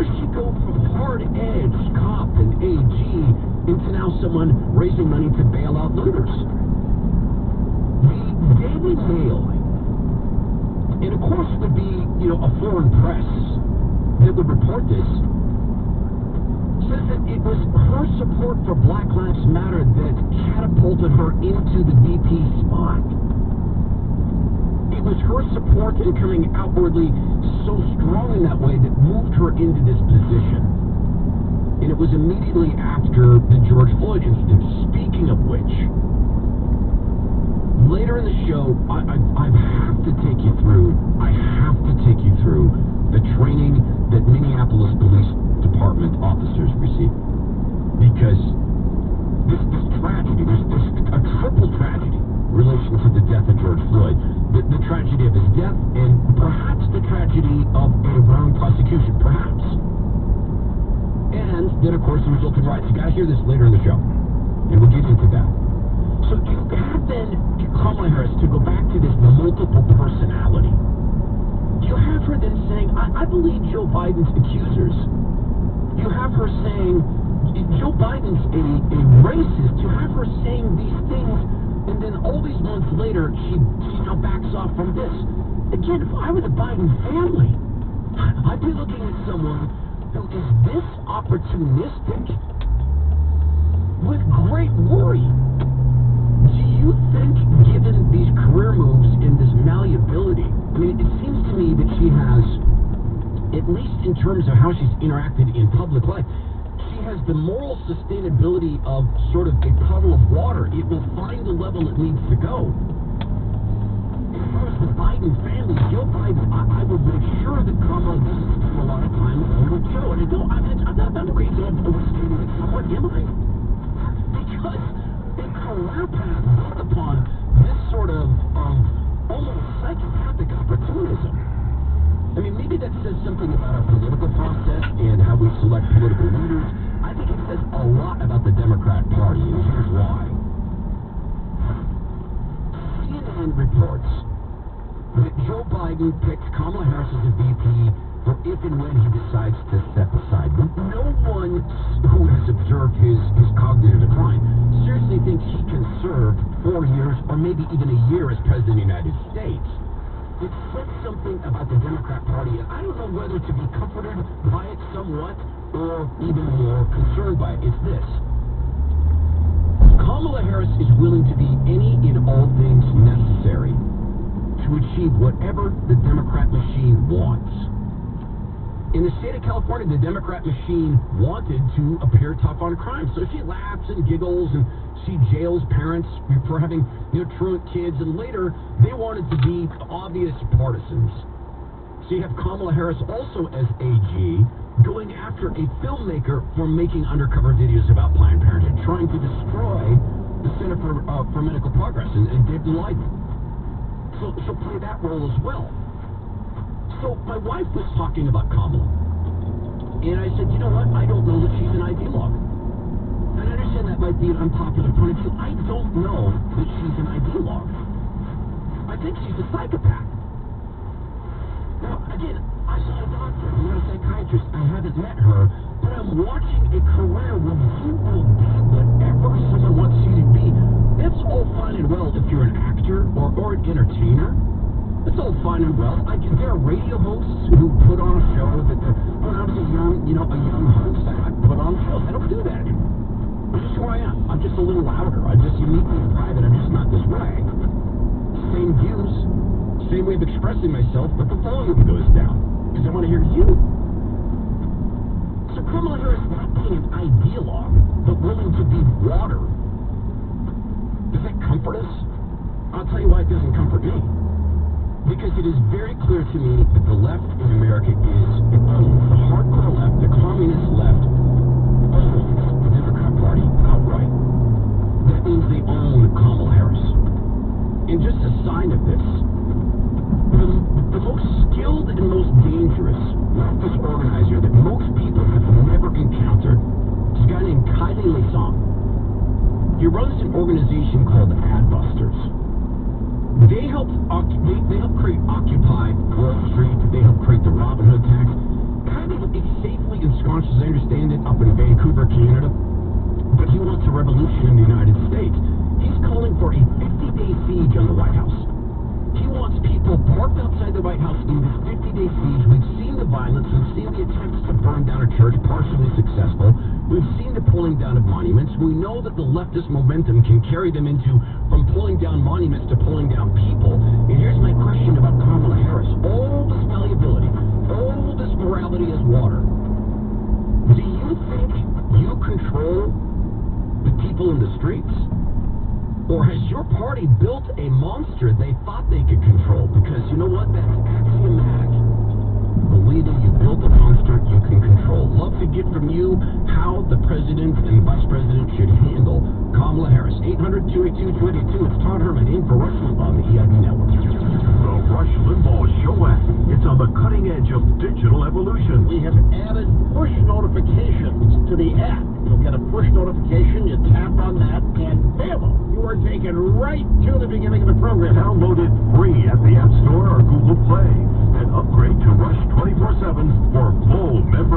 does she go from hard-edged cop and AG into now someone raising money to bail out looters? The Daily Mail, and of course it would be, a foreign press that would report this, says that it was her support for Black Lives Matter that catapulted her into the VP spot. It was her support and coming outwardly so strong in that way that moved her into this position. And it was immediately after the George Floyd incident. Speaking of which, later in the show, I have to take you through the training that Minneapolis Police Department officers receive. Because this tragedy, there's a triple tragedy in relation to the death of George Floyd. The tragedy of his death and perhaps the tragedy of a wrong prosecution, perhaps. And then, of course, the resulting riots. You got to hear this later in the show, and we'll get into that. So you have then Kamala Harris to go back to this multiple personality. You have her then saying, I believe Joe Biden's accusers. You have her saying, Joe Biden's a racist. You have her saying these things, and then all these months later, she now backs off from this. Again, if I were the Biden family, I'd be looking at someone who is this opportunistic with great worry. Do you think, given these career moves and this malleability, I mean, it seems to me that she has, at least in terms of how she's interacted in public life, she has the moral sustainability of sort of a puddle of water. It will find the level it needs to go. As far as the Biden family, Joe Biden, I would make sure that Kamala doesn't spend a lot of time with Joe. And I'm not overstating it somewhat, am I? Because a career path built upon this sort of almost psychopathic opportunism. I mean, maybe that says something about our political process and how we select political leaders. I think it says a lot about the Democrat Party, and here's why. CNN reports that Joe Biden picked Kamala Harris as a VP for if and when he decides to step aside. No one who has observed his cognitive decline seriously thinks he can serve 4 years or maybe even a year as President of the United States. It says something about the Democrat Party, and I don't know whether to be comforted by it somewhat or even more concerned by it. It's this. Kamala Harris is willing to be any and all things necessary to achieve whatever the Democrat machine wants. In the state of California, the Democrat machine wanted to appear tough on crime. So she laughs and giggles and she jails parents for having truant kids. And later, they wanted to be obvious partisans. So you have Kamala Harris also as AG going after a filmmaker for making undercover videos about Planned Parenthood, trying to destroy the Center for Medical Progress and David Leiden. So she'll play that role as well. So my wife was talking about Kamala, and I said, you know what, I don't know that she's an ideologue. And I understand that might be an unpopular point of view. I don't know that she's an ideologue. I think she's a psychopath. Now, again, I'm not a doctor, I'm not a psychiatrist, I haven't met her, but I'm watching a career where you will be whatever someone wants you to be. That's all fine and well if you're an actor or an entertainer. It's all fine and well. There are radio hosts who put on a show that when I was a young host, I put on shows. I don't do that anymore. That's just who I am. I'm just a little louder. I'm just uniquely private. I'm just not this way. Same views, same way of expressing myself, but the volume goes down because I want to hear you. So Kamala Harris not being an ideologue, but willing to be water. Does that comfort us? I'll tell you why it doesn't comfort me. Because it is very clear to me that the left in America it owns the hardcore left, the communist left, owns the Democrat Party outright. That means they own Kamala Harris. And just a sign of this, the most skilled and most dangerous leftist organizer that most people have never encountered is a guy named Kylie Lassong. He runs an organization called Adbusters. They help create Occupy Wall Street. They help create the Robin Hood tax. Kylie safely wants, as I understand it, up in Vancouver, Canada. But he wants a revolution in the United States. He's calling for a 50-day siege on the White House. He wants people parked outside the White House in this 50-day siege. We've seen the violence. We've seen the attempts to burn down a church, partially successful. We've seen the pulling down of monuments. We know that the leftist momentum can carry them from pulling down monuments to pulling down people. And here's my question about Kamala Harris. All this malleability, all this morality as water. Do you think you control the people in the streets? Or has your party built a monster they thought they could control? Because you know what? That's axiomatic. Believing you built a monster you can control. Love to get from you how the president and the vice president should handle Kamala Harris. 800-282-22. It's Todd Herman in for Rush Limbaugh on the EIB Network. The Rush Limbaugh Show app. It's on the cutting edge of digital evolution. We have added push notifications to the app. You'll get a push notification, you tap on that, and bam! You are taken right to the beginning of the program. Download it free at the App Store or Google Play. And upgrade to Rush 24/7 for full membership.